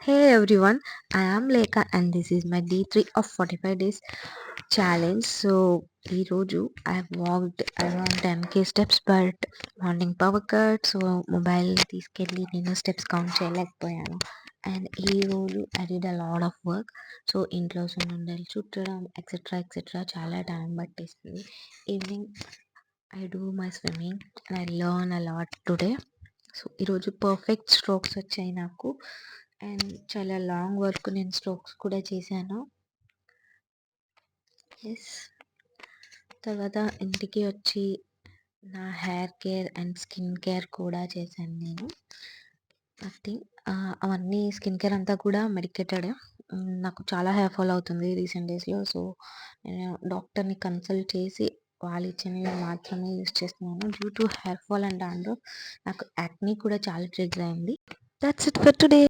Hey everyone, I am Lekha and this is my D3 of 45 days challenge. So, ఈరోజు I have walked around 10k steps but morning power cut so mobile తీసుకెళ్ళి నేను steps count చేయలేకపోయాను and ఈరోజు I did a lot of work so ఇంట్లో సున్నుండలు చుట్టడం etcetera etcetera చాలా time పట్టేసింది evening I do my swimming and I learn a lot today so ఈరోజు పర్ఫెక్ట్ స్ట్రోక్స్ వచ్చాయి నాకు అండ్ చాలా లాంగ్ వర్క్ నేను స్ట్రోక్స్ కూడా చేశాను. ఎస్ తర్వాత ఇంటికి వచ్చి నా hair care and skin care కూడా చేశాను నేను. నథింగ్ అవన్నీ స్కిన్ కేర్ అంతా కూడా మెడికేటెడే. నాకు చాలా హెయిర్ ఫాల్ అవుతుంది రీసెంట్ డేస్‌లో. సో, నేను డాక్టర్‌ని కన్సల్ట్ చేసి వాళ్ళు ఇచ్చినవి మాత్రమే యూజ్ చేస్తున్నాను. Due to hair fall and dandruff నాకు యాక్నీ కూడా చాలా ట్రిగ్గర్ అయింది. That's it for today.